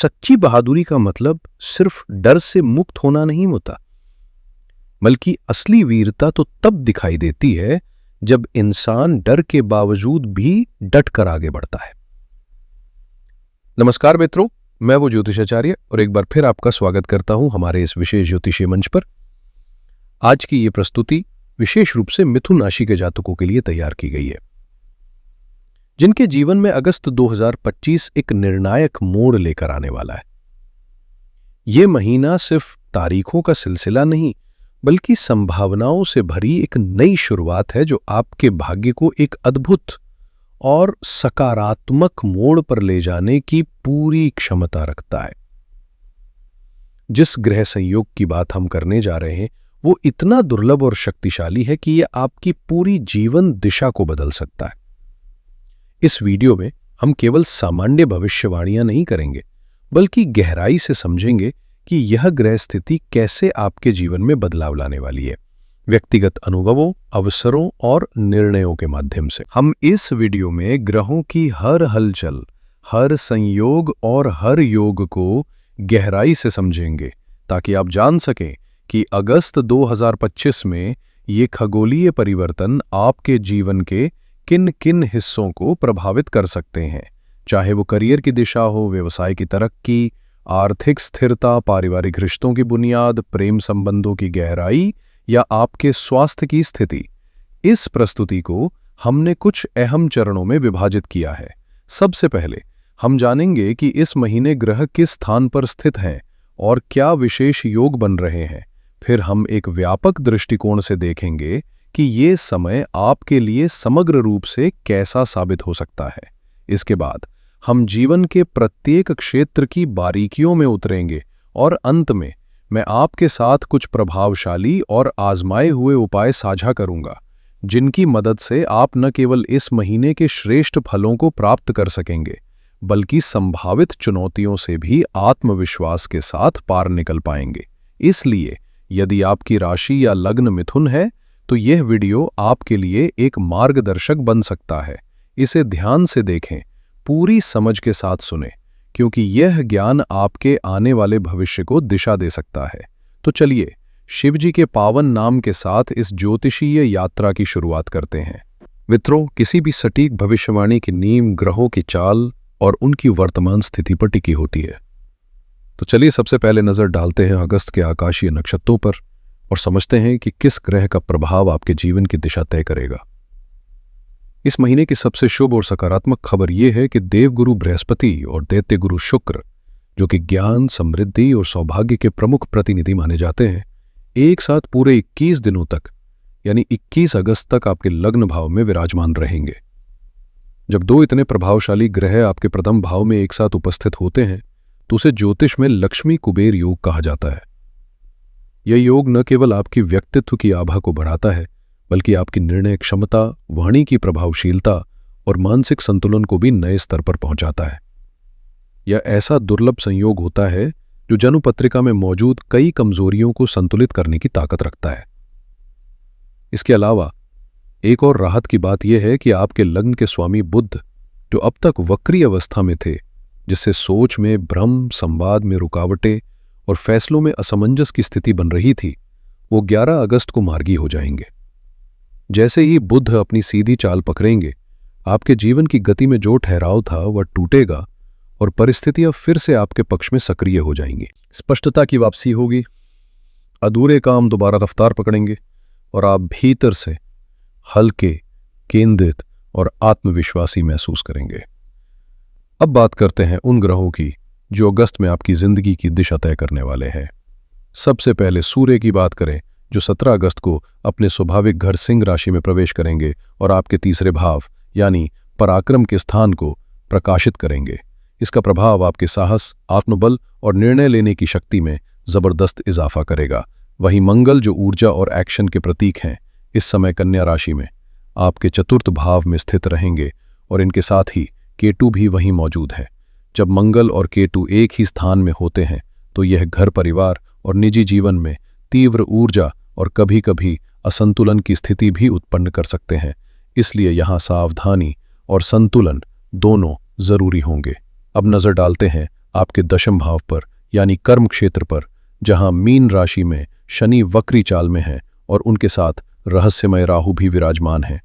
सच्ची बहादुरी का मतलब सिर्फ डर से मुक्त होना नहीं होता, बल्कि असली वीरता तो तब दिखाई देती है जब इंसान डर के बावजूद भी डट कर आगे बढ़ता है। नमस्कार मित्रों, मैं वो ज्योतिषाचार्य और एक बार फिर आपका स्वागत करता हूं हमारे इस विशेष ज्योतिषीय मंच पर। आज की ये प्रस्तुति विशेष रूप से मिथुन राशि के जातकों के लिए तैयार की गई है, जिनके जीवन में अगस्त 2025 एक निर्णायक मोड़ लेकर आने वाला है। ये महीना सिर्फ तारीखों का सिलसिला नहीं, बल्कि संभावनाओं से भरी एक नई शुरुआत है जो आपके भाग्य को एक अद्भुत और सकारात्मक मोड़ पर ले जाने की पूरी क्षमता रखता है। जिस ग्रह संयोग की बात हम करने जा रहे हैं वो इतना दुर्लभ और शक्तिशाली है कि यह आपकी पूरी जीवन दिशा को बदल सकता है। इस वीडियो में हम केवल सामान्य भविष्यवाणियां नहीं करेंगे, बल्कि गहराई से समझेंगे कि यह ग्रह स्थिति कैसे आपके जीवन में बदलाव लाने वाली है, व्यक्तिगत अनुभवों, अवसरों और निर्णयों के माध्यम से। हम इस वीडियो में ग्रहों की हर हलचल, हर संयोग और हर योग को गहराई से समझेंगे, ताकि आप जान सकें कि अगस्त 2025 में ये खगोलीय परिवर्तन आपके जीवन के किन किन हिस्सों को प्रभावित कर सकते हैं, चाहे वो करियर की दिशा हो, व्यवसाय की तरक्की, आर्थिक स्थिरता, पारिवारिक रिश्तों की बुनियाद, प्रेम संबंधों की गहराई या आपके स्वास्थ्य की स्थिति। इस प्रस्तुति को हमने कुछ अहम चरणों में विभाजित किया है। सबसे पहले हम जानेंगे कि इस महीने ग्रह किस स्थान पर स्थित हैं और क्या विशेष योग बन रहे हैं। फिर हम एक व्यापक दृष्टिकोण से देखेंगे कि ये समय आपके लिए समग्र रूप से कैसा साबित हो सकता है। इसके बाद हम जीवन के प्रत्येक क्षेत्र की बारीकियों में उतरेंगे और अंत में मैं आपके साथ कुछ प्रभावशाली और आजमाए हुए उपाय साझा करूंगा, जिनकी मदद से आप न केवल इस महीने के श्रेष्ठ फलों को प्राप्त कर सकेंगे, बल्कि संभावित चुनौतियों से भी आत्मविश्वास के साथ पार निकल पाएंगे। इसलिए यदि आपकी राशि या लग्न मिथुन है तो यह वीडियो आपके लिए एक मार्गदर्शक बन सकता है। इसे ध्यान से देखें, पूरी समझ के साथ सुनें, क्योंकि यह ज्ञान आपके आने वाले भविष्य को दिशा दे सकता है। तो चलिए शिवजी के पावन नाम के साथ इस ज्योतिषीय यात्रा की शुरुआत करते हैं। मित्रों, किसी भी सटीक भविष्यवाणी की नींव ग्रहों की चाल और उनकी वर्तमान स्थिति पर टिकी होती है। तो चलिए सबसे पहले नजर डालते हैं अगस्त के आकाशीय नक्षत्रों पर और समझते हैं कि किस ग्रह का प्रभाव आपके जीवन की दिशा तय करेगा। इस महीने की सबसे शुभ और सकारात्मक खबर यह है कि देवगुरु बृहस्पति और दैत्य गुरु शुक्र, जो कि ज्ञान, समृद्धि और सौभाग्य के प्रमुख प्रतिनिधि माने जाते हैं, एक साथ पूरे 21 दिनों तक यानी 21 अगस्त तक आपके लग्न भाव में विराजमान रहेंगे। जब दो इतने प्रभावशाली ग्रह आपके प्रथम भाव में एक साथ उपस्थित होते हैं तो उसे ज्योतिष में लक्ष्मी कुबेर योग कहा जाता है। यह योग न केवल आपकी व्यक्तित्व की आभा को बढ़ाता है, बल्कि आपकी निर्णय क्षमता, वाणी की प्रभावशीलता और मानसिक संतुलन को भी नए स्तर पर पहुंचाता है। यह ऐसा दुर्लभ संयोग होता है जो जन्म पत्रिका में मौजूद कई कमजोरियों को संतुलित करने की ताकत रखता है। इसके अलावा एक और राहत की बात यह है कि आपके लग्न के स्वामी बुध, जो अब तक वक्री अवस्था में थे, जिससे सोच में भ्रम, संवाद में रुकावटें और फैसलों में असमंजस की स्थिति बन रही थी, वो 11 अगस्त को मार्गी हो जाएंगे। जैसे ही बुध अपनी सीधी चाल पकड़ेंगे, आपके जीवन की गति में जो ठहराव था वह टूटेगा और परिस्थितियां फिर से आपके पक्ष में सक्रिय हो जाएंगी। स्पष्टता की वापसी होगी, अधूरे काम दोबारा रफ्तार पकड़ेंगे और आप भीतर से हल्के, केंद्रित और आत्मविश्वासी महसूस करेंगे। अब बात करते हैं उन ग्रहों की जो अगस्त में आपकी जिंदगी की दिशा तय करने वाले हैं। सबसे पहले सूर्य की बात करें, जो 17 अगस्त को अपने स्वाभाविक घर सिंह राशि में प्रवेश करेंगे और आपके तीसरे भाव यानी पराक्रम के स्थान को प्रकाशित करेंगे। इसका प्रभाव आपके साहस, आत्मबल और निर्णय लेने की शक्ति में जबरदस्त इजाफा करेगा। वहीं मंगल, जो ऊर्जा और एक्शन के प्रतीक हैं, इस समय कन्या राशि में आपके चतुर्थ भाव में स्थित रहेंगे और इनके साथ ही केतु भी वहीं मौजूद है। जब मंगल और केतु एक ही स्थान में होते हैं तो यह घर, परिवार और निजी जीवन में तीव्र ऊर्जा और कभी-कभी असंतुलन की स्थिति भी उत्पन्न कर सकते हैं। इसलिए यहाँ सावधानी और संतुलन दोनों जरूरी होंगे। अब नजर डालते हैं आपके दशम भाव पर यानी कर्म क्षेत्र पर, जहां मीन राशि में शनि वक्री चाल में है और उनके साथ रहस्यमय राहु भी विराजमान है।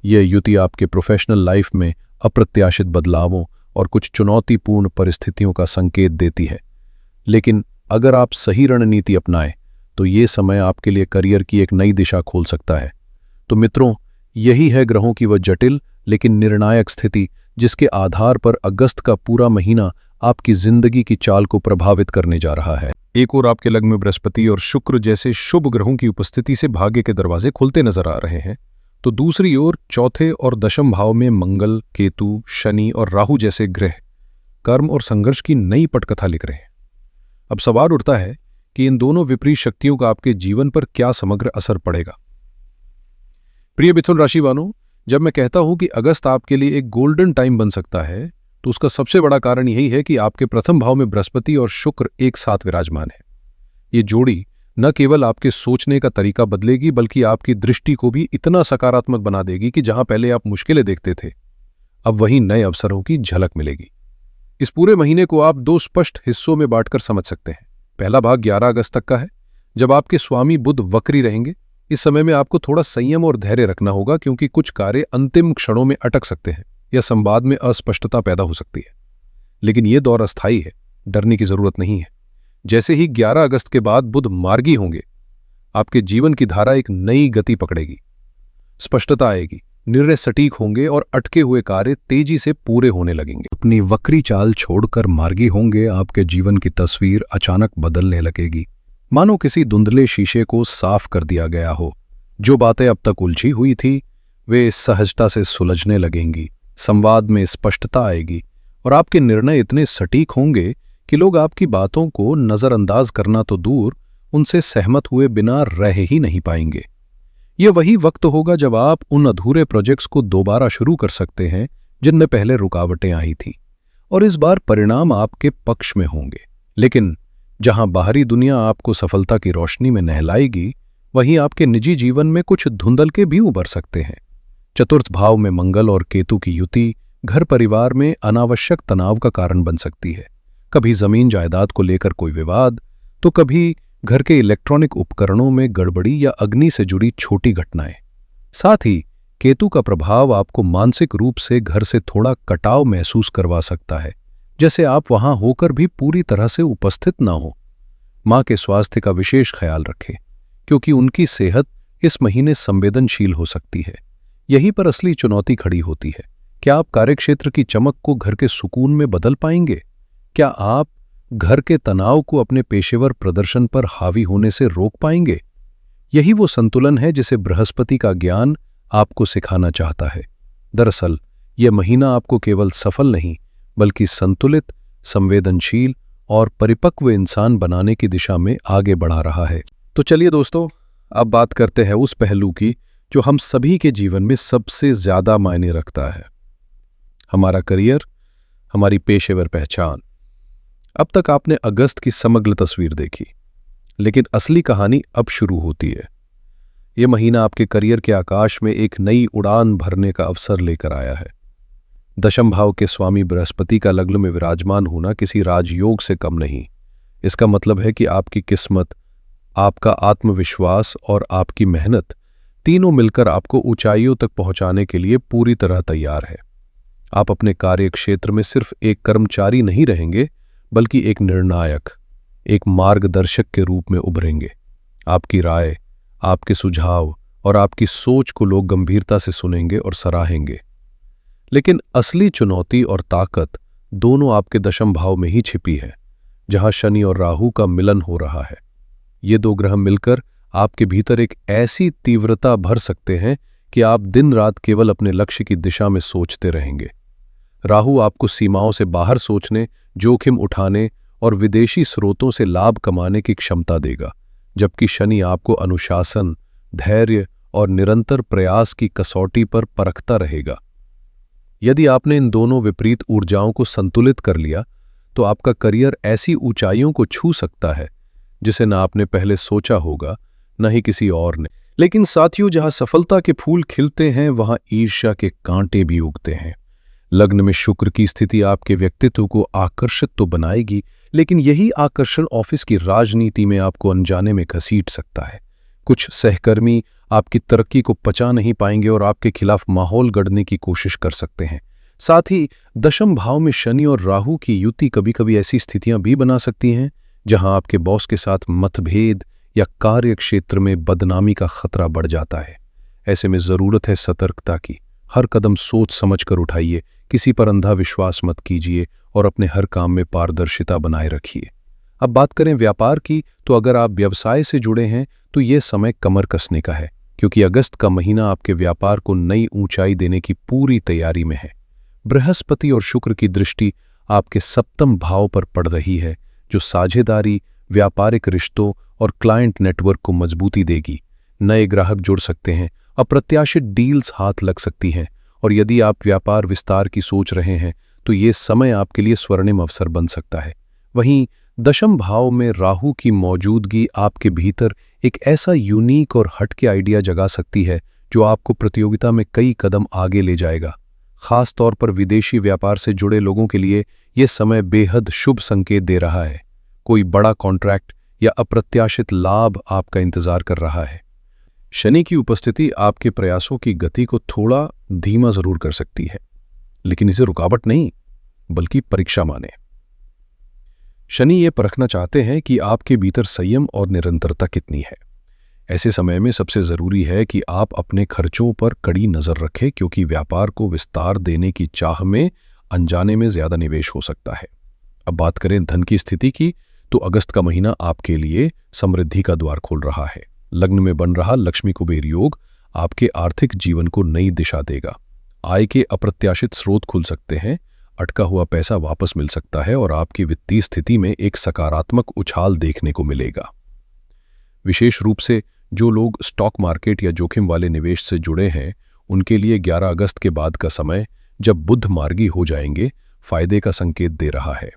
यह युति आपके प्रोफेशनल लाइफ में अप्रत्याशित बदलावों और कुछ चुनौतीपूर्ण परिस्थितियों का संकेत देती है। लेकिन अगर आप सही रणनीति अपनाएं तो ये समय आपके लिए करियर की एक नई दिशा खोल सकता है। तो मित्रों, यही है ग्रहों की वह जटिल लेकिन निर्णायक स्थिति जिसके आधार पर अगस्त का पूरा महीना आपकी जिंदगी की चाल को प्रभावित करने जा रहा है। एक और आपके लग्न में बृहस्पति और शुक्र जैसे शुभ ग्रहों की उपस्थिति से भाग्य के दरवाजे खुलते नजर आ रहे हैं, तो दूसरी ओर चौथे और दशम भाव में मंगल, केतु, शनि और राहु जैसे ग्रह कर्म और संघर्ष की नई पटकथा लिख रहे हैं। अब सवाल उठता है कि इन दोनों विपरीत शक्तियों का आपके जीवन पर क्या समग्र असर पड़ेगा। प्रिय मिथुन राशि वालों, जब मैं कहता हूं कि अगस्त आपके लिए एक गोल्डन टाइम बन सकता है, तो उसका सबसे बड़ा कारण यही है कि आपके प्रथम भाव में बृहस्पति और शुक्र एक साथ विराजमान है। ये जोड़ी न केवल आपके सोचने का तरीका बदलेगी, बल्कि आपकी दृष्टि को भी इतना सकारात्मक बना देगी कि जहां पहले आप मुश्किलें देखते थे, अब वहीं नए अवसरों की झलक मिलेगी। इस पूरे महीने को आप दो स्पष्ट हिस्सों में बांटकर समझ सकते हैं। पहला भाग 11 अगस्त तक का है, जब आपके स्वामी बुध वक्री रहेंगे। इस समय में आपको थोड़ा संयम और धैर्य रखना होगा, क्योंकि कुछ कार्य अंतिम क्षणों में अटक सकते हैं या संवाद में अस्पष्टता पैदा हो सकती है। लेकिन यह दौर अस्थायी है, डरने की जरूरत नहीं है। जैसे ही 11 अगस्त के बाद बुध मार्गी होंगे, आपके जीवन की धारा एक नई गति पकड़ेगी, स्पष्टता आएगी, निर्णय सटीक होंगे और अटके हुए कार्य तेजी से पूरे होने लगेंगे। अपनी वक्री चाल छोड़कर मार्गी होंगे, आपके जीवन की तस्वीर अचानक बदलने लगेगी, मानो किसी धुंधले शीशे को साफ कर दिया गया हो। जो बातें अब तक उलझी हुई थी वे सहजता से सुलझने लगेंगी, संवाद में स्पष्टता आएगी और आपके निर्णय इतने सटीक होंगे कि लोग आपकी बातों को नजरअंदाज करना तो दूर, उनसे सहमत हुए बिना रह ही नहीं पाएंगे। यह वही वक्त होगा जब आप उन अधूरे प्रोजेक्ट्स को दोबारा शुरू कर सकते हैं जिनमें पहले रुकावटें आई थी, और इस बार परिणाम आपके पक्ष में होंगे। लेकिन जहां बाहरी दुनिया आपको सफलता की रोशनी में नहलाएगी, वहीं आपके निजी जीवन में कुछ धुंधलके भी उभर सकते हैं। चतुर्थ भाव में मंगल और केतु की युति घर परिवार में अनावश्यक तनाव का कारण बन सकती है। कभी जमीन जायदाद को लेकर कोई विवाद, तो कभी घर के इलेक्ट्रॉनिक उपकरणों में गड़बड़ी या अग्नि से जुड़ी छोटी घटनाएं। साथ ही केतु का प्रभाव आपको मानसिक रूप से घर से थोड़ा कटाव महसूस करवा सकता है, जैसे आप वहां होकर भी पूरी तरह से उपस्थित ना हो। मां के स्वास्थ्य का विशेष ख्याल रखें, क्योंकि उनकी सेहत इस महीने संवेदनशील हो सकती है। यहीं पर असली चुनौती खड़ी होती है। क्या आप कार्यक्षेत्र की चमक को घर के सुकून में बदल पाएंगे? क्या आप घर के तनाव को अपने पेशेवर प्रदर्शन पर हावी होने से रोक पाएंगे? यही वो संतुलन है जिसे बृहस्पति का ज्ञान आपको सिखाना चाहता है। दरअसल यह महीना आपको केवल सफल नहीं, बल्कि संतुलित, संवेदनशील और परिपक्व इंसान बनाने की दिशा में आगे बढ़ा रहा है। तो चलिए दोस्तों, अब बात करते हैं उस पहलू की जो हम सभी के जीवन में सबसे ज्यादा मायने रखता है, हमारा करियर, हमारी पेशेवर पहचान। अब तक आपने अगस्त की समग्र तस्वीर देखी, लेकिन असली कहानी अब शुरू होती है। यह महीना आपके करियर के आकाश में एक नई उड़ान भरने का अवसर लेकर आया है। दशम भाव के स्वामी बृहस्पति का लग्न में विराजमान होना किसी राजयोग से कम नहीं। इसका मतलब है कि आपकी किस्मत, आपका आत्मविश्वास और आपकी मेहनत तीनों मिलकर आपको ऊंचाइयों तक पहुंचाने के लिए पूरी तरह तैयार है। आप अपने कार्य क्षेत्र में सिर्फ एक कर्मचारी नहीं रहेंगे, बल्कि एक निर्णायक, एक मार्गदर्शक के रूप में उभरेंगे। आपकी राय, आपके सुझाव और आपकी सोच को लोग गंभीरता से सुनेंगे और सराहेंगे। लेकिन असली चुनौती और ताकत दोनों आपके दशम भाव में ही छिपी है, जहां शनि और राहु का मिलन हो रहा है। ये दो ग्रह मिलकर आपके भीतर एक ऐसी तीव्रता भर सकते हैं कि आप दिन रात केवल अपने लक्ष्य की दिशा में सोचते रहेंगे। राहु आपको सीमाओं से बाहर सोचने, जोखिम उठाने और विदेशी स्रोतों से लाभ कमाने की क्षमता देगा, जबकि शनि आपको अनुशासन, धैर्य और निरंतर प्रयास की कसौटी पर परखता रहेगा। यदि आपने इन दोनों विपरीत ऊर्जाओं को संतुलित कर लिया, तो आपका करियर ऐसी ऊंचाइयों को छू सकता है जिसे न आपने पहले सोचा होगा, न ही किसी और ने। लेकिन साथियों, जहां सफलता के फूल खिलते हैं, वहां ईर्ष्या के कांटे भी उगते हैं। लग्न में शुक्र की स्थिति आपके व्यक्तित्व को आकर्षित तो बनाएगी, लेकिन यही आकर्षण ऑफिस की राजनीति में आपको अनजाने में घसीट सकता है। कुछ सहकर्मी आपकी तरक्की को पचा नहीं पाएंगे और आपके खिलाफ माहौल गढ़ने की कोशिश कर सकते हैं। साथ ही दशम भाव में शनि और राहु की युति कभी कभी ऐसी स्थितियां भी बना सकती हैं जहां आपके बॉस के साथ मतभेद या कार्य क्षेत्र में बदनामी का खतरा बढ़ जाता है। ऐसे में जरूरत है सतर्कता की। हर कदम सोच समझ कर उठाइए, किसी पर अंधा विश्वास मत कीजिए और अपने हर काम में पारदर्शिता बनाए रखिए। अब बात करें व्यापार की, तो अगर आप व्यवसाय से जुड़े हैं तो ये समय कमर कसने का है, क्योंकि अगस्त का महीना आपके व्यापार को नई ऊंचाई देने की पूरी तैयारी में है। बृहस्पति और शुक्र की दृष्टि आपके सप्तम भाव पर पड़ रही है, जो साझेदारी, व्यापारिक रिश्तों और क्लाइंट नेटवर्क को मजबूती देगी। नए ग्राहक जुड़ सकते हैं, अप्रत्याशित डील्स हाथ लग सकती हैं, और यदि आप व्यापार विस्तार की सोच रहे हैं तो ये समय आपके लिए स्वर्णिम अवसर बन सकता है। वहीं दशम भाव में राहु की मौजूदगी आपके भीतर एक ऐसा यूनिक और हटके आइडिया जगा सकती है जो आपको प्रतियोगिता में कई कदम आगे ले जाएगा। खास तौर पर विदेशी व्यापार से जुड़े लोगों के लिए यह समय बेहद शुभ संकेत दे रहा है। कोई बड़ा कॉन्ट्रैक्ट या अप्रत्याशित लाभ आपका इंतजार कर रहा है। शनि की उपस्थिति आपके प्रयासों की गति को थोड़ा धीमा जरूर कर सकती है, लेकिन इसे रुकावट नहीं बल्कि परीक्षा माने। शनि ये परखना चाहते हैं कि आपके भीतर संयम और निरंतरता कितनी है। ऐसे समय में सबसे जरूरी है कि आप अपने खर्चों पर कड़ी नजर रखें, क्योंकि व्यापार को विस्तार देने की चाह में अनजाने में ज्यादा निवेश हो सकता है। अब बात करें धन की स्थिति की, तो अगस्त का महीना आपके लिए समृद्धि का द्वार खोल रहा है। लग्न में बन रहा लक्ष्मी कुबेर योग आपके आर्थिक जीवन को नई दिशा देगा। आय के अप्रत्याशित स्रोत खुल सकते हैं, अटका हुआ पैसा वापस मिल सकता है और आपकी वित्तीय स्थिति में एक सकारात्मक उछाल देखने को मिलेगा। विशेष रूप से जो लोग स्टॉक मार्केट या जोखिम वाले निवेश से जुड़े हैं, उनके लिए 11 अगस्त के बाद का समय, जब बुध मार्गी हो जाएंगे, फायदे का संकेत दे रहा है।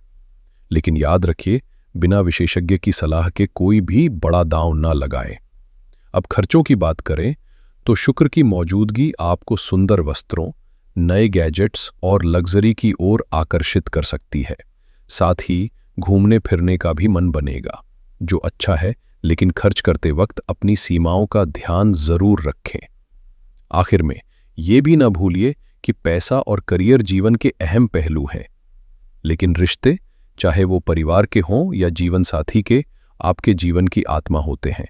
लेकिन याद रखिए, बिना विशेषज्ञ की सलाह के कोई भी बड़ा दांव न लगाए। अब खर्चों की बात करें तो शुक्र की मौजूदगी आपको सुंदर वस्त्रों, नए गैजेट्स और लग्जरी की ओर आकर्षित कर सकती है। साथ ही घूमने फिरने का भी मन बनेगा, जो अच्छा है, लेकिन खर्च करते वक्त अपनी सीमाओं का ध्यान जरूर रखें। आखिर में ये भी न भूलिए कि पैसा और करियर जीवन के अहम पहलू हैं, लेकिन रिश्ते, चाहे वो परिवार के हों या जीवन साथी के, आपके जीवन की आत्मा होते हैं।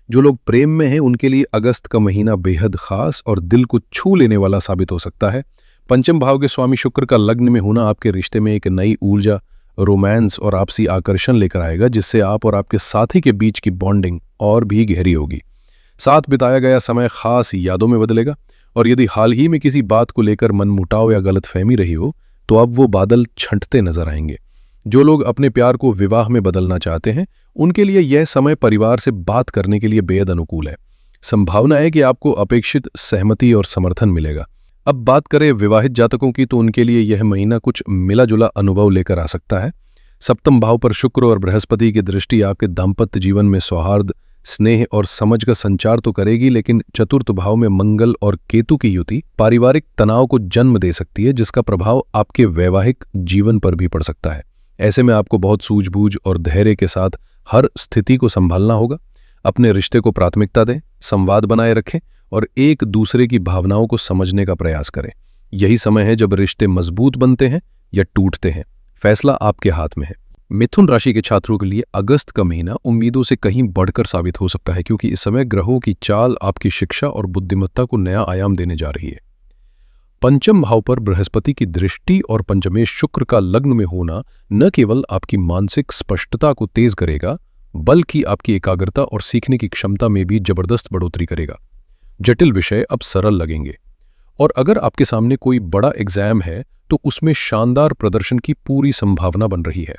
जो लोग प्रेम में हैं उनके लिए अगस्त का महीना बेहद खास और दिल को छू लेने वाला साबित हो सकता है। पंचम भाव के स्वामी शुक्र का लग्न में होना आपके रिश्ते में एक नई ऊर्जा, रोमांस और आपसी आकर्षण लेकर आएगा, जिससे आप और आपके साथी के बीच की बॉन्डिंग और भी गहरी होगी। साथ बिताया गया समय खास यादों में बदलेगा, और यदि हाल ही में किसी बात को लेकर मनमुटाव या गलतफहमी रही हो तो अब वो बादल छंटते नजर आएंगे। जो लोग अपने प्यार को विवाह में बदलना चाहते हैं, उनके लिए यह समय परिवार से बात करने के लिए बेहद अनुकूल है। संभावना है कि आपको अपेक्षित सहमति और समर्थन मिलेगा। अब बात करें विवाहित जातकों की, तो उनके लिए यह महीना कुछ मिला जुला अनुभव लेकर आ सकता है। सप्तम भाव पर शुक्र और बृहस्पति की दृष्टि आपके दाम्पत्य जीवन में सौहार्द, स्नेह और समझ का संचार तो करेगी, लेकिन चतुर्थ भाव में मंगल और केतु की युति पारिवारिक तनाव को जन्म दे सकती है, जिसका प्रभाव आपके वैवाहिक जीवन पर भी पड़ सकता है। ऐसे में आपको बहुत सूझबूझ और धैर्य के साथ हर स्थिति को संभालना होगा। अपने रिश्ते को प्राथमिकता दें, संवाद बनाए रखें और एक दूसरे की भावनाओं को समझने का प्रयास करें। यही समय है जब रिश्ते मजबूत बनते हैं या टूटते हैं। फैसला आपके हाथ में है। मिथुन राशि के छात्रों के लिए अगस्त का महीना उम्मीदों से कहीं बढ़कर साबित हो सकता है, क्योंकि इस समय ग्रहों की चाल आपकी शिक्षा और बुद्धिमत्ता को नया आयाम देने जा रही है। पंचम भाव पर बृहस्पति की दृष्टि और पंचमेश शुक्र का लग्न में होना न केवल आपकी मानसिक स्पष्टता को तेज करेगा, बल्कि आपकी एकाग्रता और सीखने की क्षमता में भी जबरदस्त बढ़ोतरी करेगा। जटिल विषय अब सरल लगेंगे, और अगर आपके सामने कोई बड़ा एग्जाम है तो उसमें शानदार प्रदर्शन की पूरी संभावना बन रही है।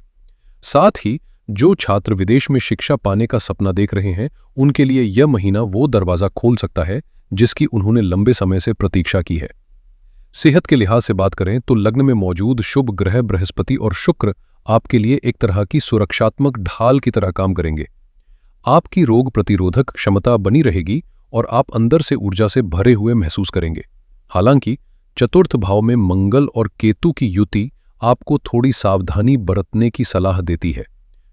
साथ ही जो छात्र विदेश में शिक्षा पाने का सपना देख रहे हैं, उनके लिए यह महीना वो दरवाजा खोल सकता है जिसकी उन्होंने लंबे समय से प्रतीक्षा की है। सेहत के लिहाज से बात करें तो लग्न में मौजूद शुभ ग्रह बृहस्पति और शुक्र आपके लिए एक तरह की सुरक्षात्मक ढाल की तरह काम करेंगे। आपकी रोग प्रतिरोधक क्षमता बनी रहेगी और आप अंदर से ऊर्जा से भरे हुए महसूस करेंगे। हालांकि चतुर्थ भाव में मंगल और केतु की युति आपको थोड़ी सावधानी बरतने की सलाह देती है।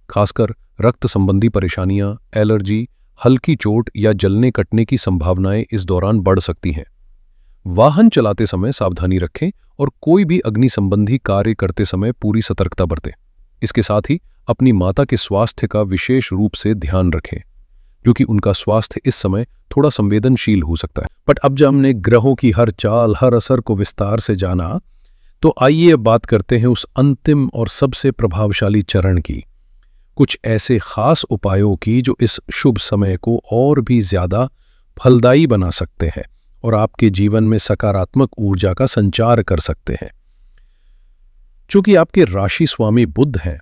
खासकर रक्त संबंधी परेशानियां, एलर्जी, हल्की चोट या जलने कटने की संभावनाएं इस दौरान बढ़ सकती हैं। वाहन चलाते समय सावधानी रखें और कोई भी अग्नि संबंधी कार्य करते समय पूरी सतर्कता बरतें। इसके साथ ही अपनी माता के स्वास्थ्य का विशेष रूप से ध्यान रखें, क्योंकि उनका स्वास्थ्य इस समय थोड़ा संवेदनशील हो सकता है। बट अब जब हमने ग्रहों की हर चाल, हर असर को विस्तार से जाना, तो आइए अब बात करते हैं उस अंतिम और सबसे प्रभावशाली चरण की, कुछ ऐसे खास उपायों की जो इस शुभ समय को और भी ज्यादा फलदायी बना सकते हैं और आपके जीवन में सकारात्मक ऊर्जा का संचार कर सकते हैं। चूंकि आपके राशि स्वामी बुध हैं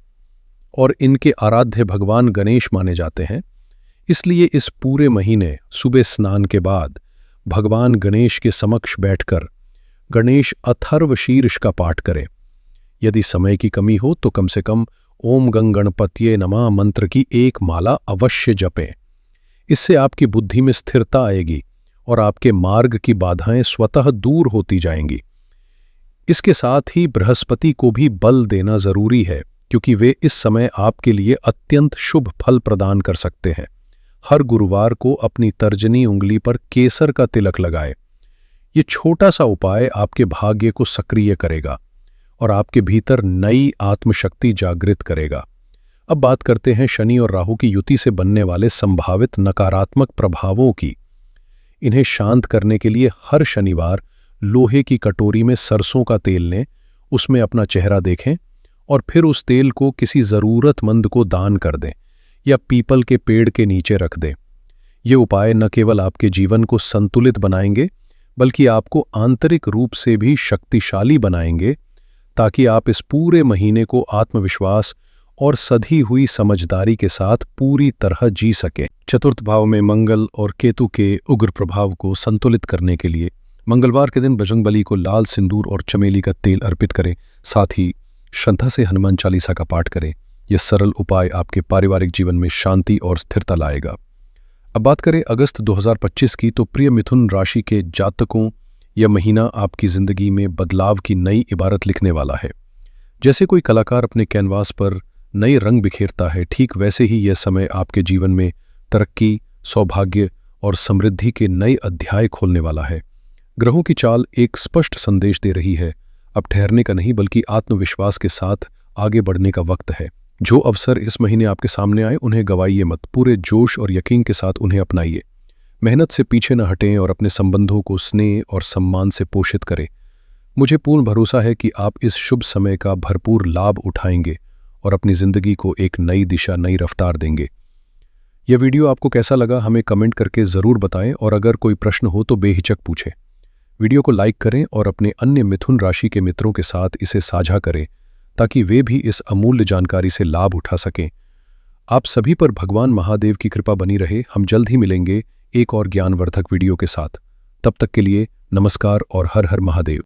और इनके आराध्य भगवान गणेश माने जाते हैं, इसलिए इस पूरे महीने सुबह स्नान के बाद भगवान गणेश के समक्ष बैठकर गणेश अथर्व शीर्ष का पाठ करें। यदि समय की कमी हो तो कम से कम ओम गं गणपतये नमः मंत्र की एक माला अवश्य जपें। इससे आपकी बुद्धि में स्थिरता आएगी और आपके मार्ग की बाधाएं स्वतः दूर होती जाएंगी। इसके साथ ही बृहस्पति को भी बल देना जरूरी है, क्योंकि वे इस समय आपके लिए अत्यंत शुभ फल प्रदान कर सकते हैं। हर गुरुवार को अपनी तर्जनी उंगली पर केसर का तिलक लगाए। ये छोटा सा उपाय आपके भाग्य को सक्रिय करेगा और आपके भीतर नई आत्मशक्ति जागृत करेगा। अब बात करते हैं शनि और राहु की युति से बनने वाले संभावित नकारात्मक प्रभावों की। इन्हें शांत करने के लिए हर शनिवार लोहे की कटोरी में सरसों का तेल लें, उसमें अपना चेहरा देखें और फिर उस तेल को किसी जरूरतमंद को दान कर दें या पीपल के पेड़ के नीचे रख दें। ये उपाय न केवल आपके जीवन को संतुलित बनाएंगे, बल्कि आपको आंतरिक रूप से भी शक्तिशाली बनाएंगे, ताकि आप इस पूरे महीने को आत्मविश्वास और सधी हुई समझदारी के साथ पूरी तरह जी सके। चतुर्थ भाव में मंगल और केतु के उग्र प्रभाव को संतुलित करने के लिए मंगलवार के दिन बजरंगबली को लाल सिंदूर और चमेली का तेल अर्पित करें। साथ ही श्रद्धा से हनुमान चालीसा का पाठ करें। यह सरल उपाय आपके पारिवारिक जीवन में शांति और स्थिरता लाएगा। अब बात करें अगस्त 2025 की, तो प्रिय मिथुन राशि के जातकों, यह महीना आपकी जिंदगी में बदलाव की नई इबारत लिखने वाला है। जैसे कोई कलाकार अपने कैनवास पर नए रंग बिखेरता है, ठीक वैसे ही यह समय आपके जीवन में तरक्की, सौभाग्य और समृद्धि के नए अध्याय खोलने वाला है। ग्रहों की चाल एक स्पष्ट संदेश दे रही है, अब ठहरने का नहीं बल्कि आत्मविश्वास के साथ आगे बढ़ने का वक्त है। जो अवसर इस महीने आपके सामने आए उन्हें गवाइए मत, पूरे जोश और यकीन के साथ उन्हें अपनाइए। मेहनत से पीछे न हटें और अपने संबंधों को स्नेह और सम्मान से पोषित करें। मुझे पूर्ण भरोसा है कि आप इस शुभ समय का भरपूर लाभ उठाएंगे और अपनी जिंदगी को एक नई दिशा, नई रफ्तार देंगे। यह वीडियो आपको कैसा लगा हमें कमेंट करके ज़रूर बताएं और अगर कोई प्रश्न हो तो बेहिचक पूछें। वीडियो को लाइक करें और अपने अन्य मिथुन राशि के मित्रों के साथ इसे साझा करें, ताकि वे भी इस अमूल्य जानकारी से लाभ उठा सकें। आप सभी पर भगवान महादेव की कृपा बनी रहे। हम जल्द ही मिलेंगे एक और ज्ञानवर्धक वीडियो के साथ। तब तक के लिए नमस्कार और हर हर महादेव।